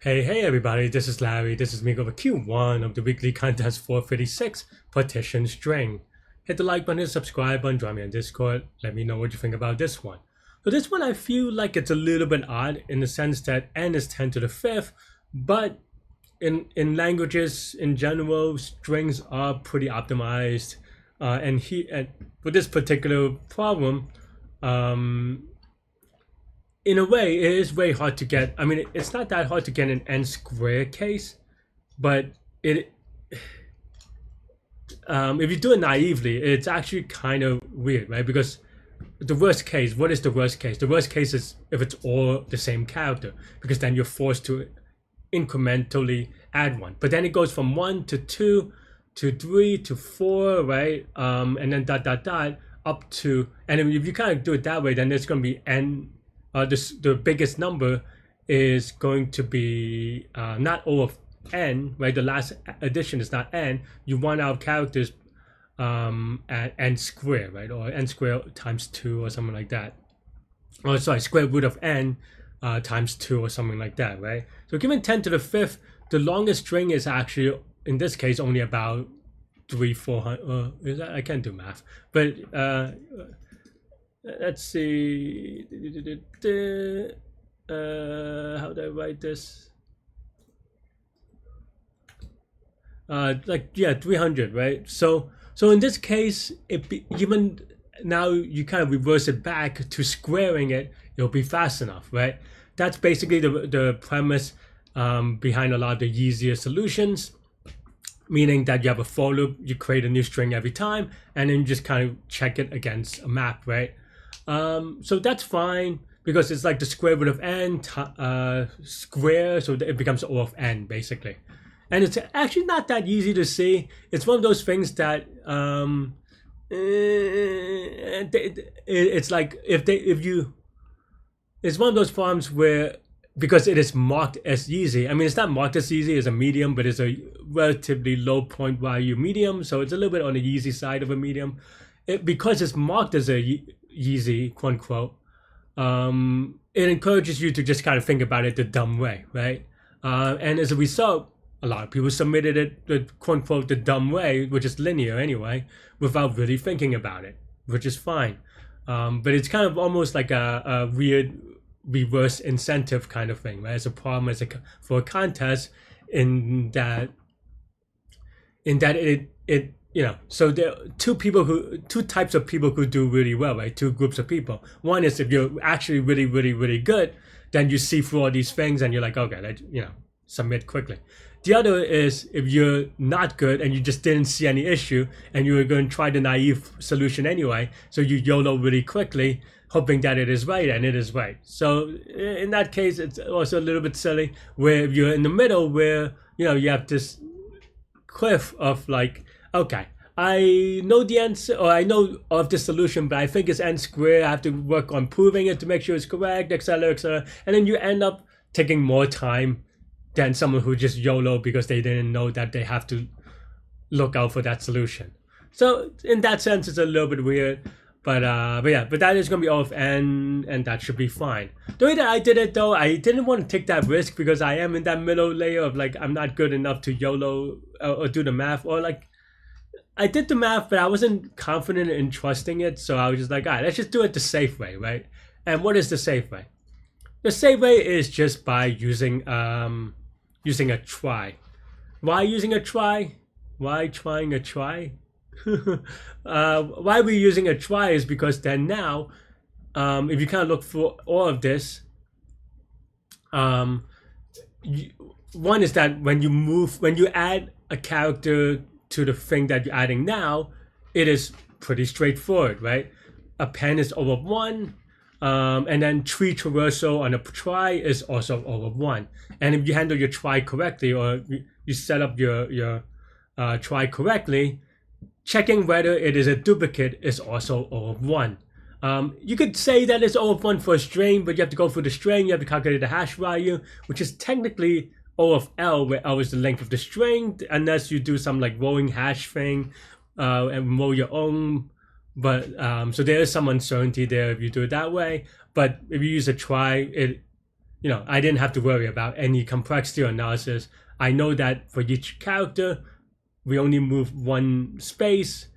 Hey everybody, this is Larry. This is me over Q1 of the weekly contest 456 Partition string. Hit the like button, subscribe button, join me on Discord. Let me know what you think about this one. So this one I feel like it's a little bit odd in the sense that n is 10 to the 5th, but in languages in general, strings are pretty optimized. And for this particular problem, um, in a way, it is very hard to get. I mean, it's not that hard to get an n squared case, but if you do it naively, it's actually kind of weird, right? Because the worst case, what is the worst case? The worst case is if it's all the same character, because then you're forced to incrementally add one. But then it goes from 1 to 2 to 3 to 4, right? And then dot dot dot up to, and if you kind of do it that way, then there's going to be n. The biggest number is going to be not O of n, right? The last addition is not n. You want out characters at n squared, right? Or n squared times 2 or something like that. Oh, sorry, square root of n times 2 or something like that, right? So given 10 to the 5th, the longest string is actually, in this case, only about 400. Is that? I can't do math. But let's see. How do I write this? Like, yeah, 300, right? So in this case, even now you kind of reverse it back to squaring it, it'll be fast enough, right? That's basically the premise behind a lot of the easier solutions, meaning that you have a for loop, you create a new string every time, and then you just kind of check it against a map, right? So that's fine because it's like the square root of n square, so it becomes O of n basically. And it's actually not that easy to see. It's one of those things that it's like it's one of those problems where, because it is marked as easy. I mean, it's not marked as easy as a medium, but it's a relatively low point value medium, so it's a little bit on the easy side of a medium. Because it's marked as a easy, quote unquote, it encourages you to just kind of think about it the dumb way, right? And as a result, a lot of people submitted it the quote unquote the dumb way, which is linear anyway, without really thinking about it, which is fine. But it's kind of almost like a weird reverse incentive kind of thing, right? It's a problem for a contest in that it so there are two types of people who do really well, right? Two groups of people. One is if you're actually really, really, really good, then you see through all these things and you're like, okay, let's submit quickly. The other is if you're not good and you just didn't see any issue and you were going to try the naive solution anyway, so you YOLO really quickly, hoping that it is right, and it is right. So in that case, it's also a little bit silly where if you're in the middle where you have this cliff of like, okay, I know the answer, or I know of the solution, but I think it's n squared. I have to work on proving it to make sure it's correct, etc., etc. And then you end up taking more time than someone who just YOLO because they didn't know that they have to look out for that solution. So in that sense, it's a little bit weird. But that is gonna be O of n, and that should be fine. The way that I did it though, I didn't want to take that risk because I am in that middle layer of like, I'm not good enough to YOLO or do the math, or like I did the math, but I wasn't confident in trusting it. So I was just like, all right, let's just do it the safe way, right? And what is the safe way? The safe way is just by using a try. Why using a try? Why trying a try? Why we're using a try is because then now, if you kind of look for all of this, one is that when you add a character to the thing that you're adding now, it is pretty straightforward, right? A pen is O of 1, and then tree traversal on a try is also O of 1. And if you handle your try correctly, or you set up your try correctly, checking whether it is a duplicate is also O of 1. You could say that it's O of 1 for a string, but you have to go through the string, you have to calculate the hash value, which is technically O of L, where L is the length of the string, unless you do some like rolling hash thing and roll your own. But so there is some uncertainty there if you do it that way. But if you use a try, you know, I didn't have to worry about any complexity or analysis. I know that for each character, we only move one space.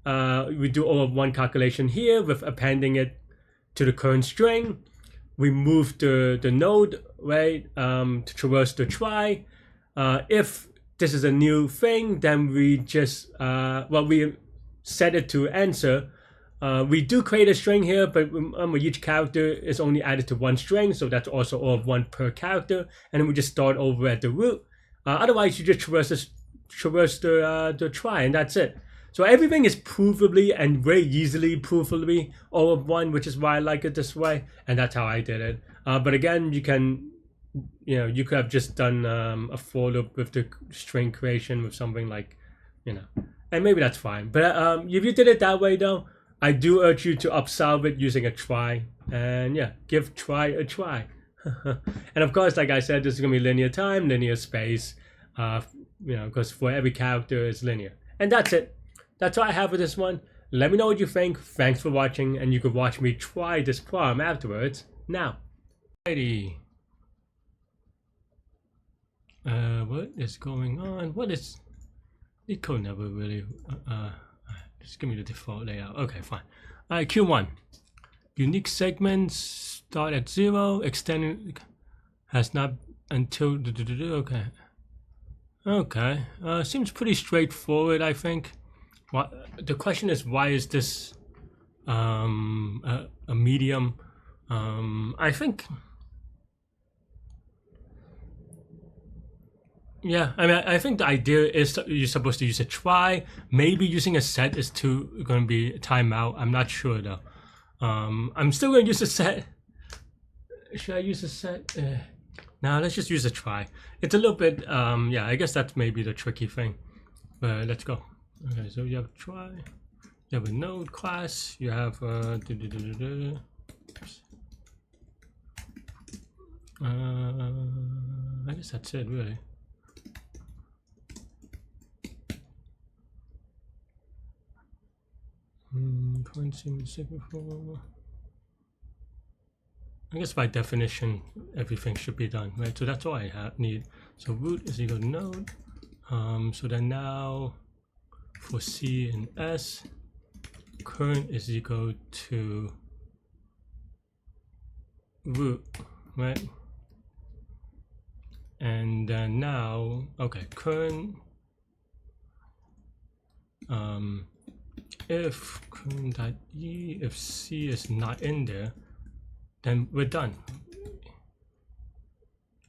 We do all of one calculation here with appending it to the current string. We move the node, right, to traverse the try. If this is a new thing, then we just, we set it to answer. We do create a string here, but remember each character is only added to one string, so that's also all of one per character, and then we just start over at the root. Otherwise, you just traverse the try, and that's it. So everything is provably and very easily provably all of one, which is why I like it this way, and that's how I did it. But again, you can, you know, you could have just done a for loop with the string creation with something like, you know, and maybe that's fine. But if you did it that way though, I do urge you to upsolve it using a try, and yeah, give try a try. And of course, like I said, this is gonna be linear time, linear space, you know, because for every character it's linear. And that's it. That's all I have for this one. Let me know what you think. Thanks for watching, and you could watch me try this problem afterwards. Now, alrighty. What is going on? What is Leetcode never really just give me the default layout. Okay, fine. Alright, Q1. Unique segments start at 0. Extended has not until okay. Okay. Seems pretty straightforward, I think. What the question is, why is this a medium? I think, yeah, I mean, I think the idea is you're supposed to use a try. Maybe using a set is going to be a timeout. I'm not sure though. I'm still going to use a set. Should I use a set? Nah, let's just use a try. It's a little bit, yeah, I guess that's maybe the tricky thing. But let's go. Okay, so you have a try. You have a node class. You have I guess that's it, really. I guess by definition, everything should be done, right? So that's all I need. So root is equal to node. So then now for C and S, current is equal to root, right? And then now, okay, current, if current.e, if C is not in there, then we're done,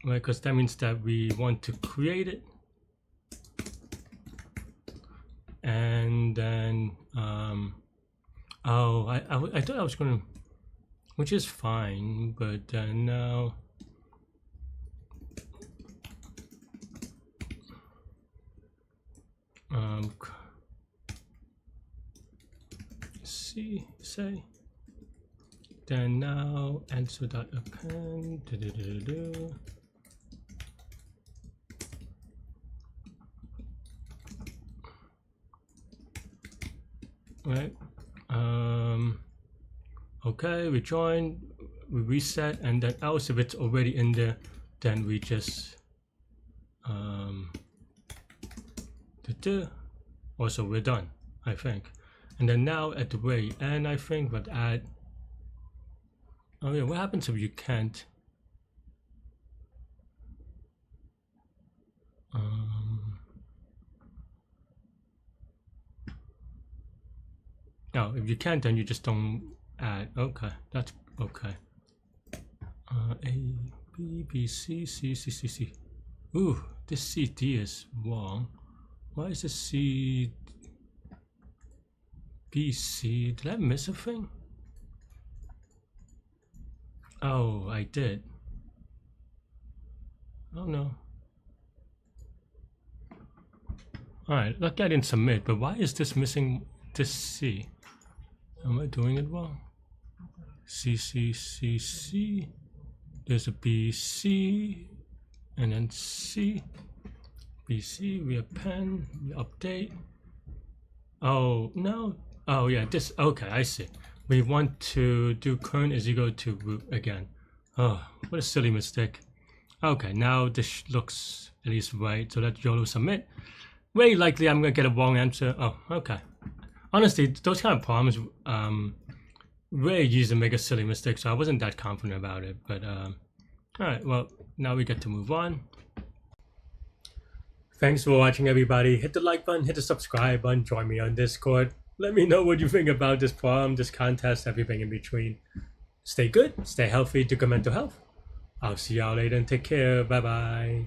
right? Because that means that we want to create it, and then oh, I thought I was gonna, which is fine, but now C say, then now answer.append right. Okay, we join, we reset, and then else if it's already in there, then we just also we're done, I think. And then now at the very end, I think, but add, oh yeah, what happens if you can't? No, if you can't, then you just don't add. Okay, that's okay. A, B, B, C, C, C, C, C. Ooh, this C, D is wrong. Why is this C, B, C? Did I miss a thing? Oh, I did. Oh no. Alright, lucky I didn't submit, but why is this missing this C? Am I doing it wrong? C, C, C, C. There's a B, C, and then C. B, C, we append, we update. Oh, no. Oh, yeah, this, okay, I see. We want to do current is equal to root again. Oh, what a silly mistake. Okay, now this looks at least right. So let's YOLO submit. Very likely I'm gonna get a wrong answer. Oh, okay. Honestly, those kind of problems very easy to make a silly mistake, so I wasn't that confident about it. But all right, well, now we get to move on. Thanks for watching, everybody. Hit the like button, hit the subscribe button, join me on Discord. Let me know what you think about this problem, this contest, everything in between. Stay good, stay healthy, do good mental health. I'll see y'all later and take care. Bye bye.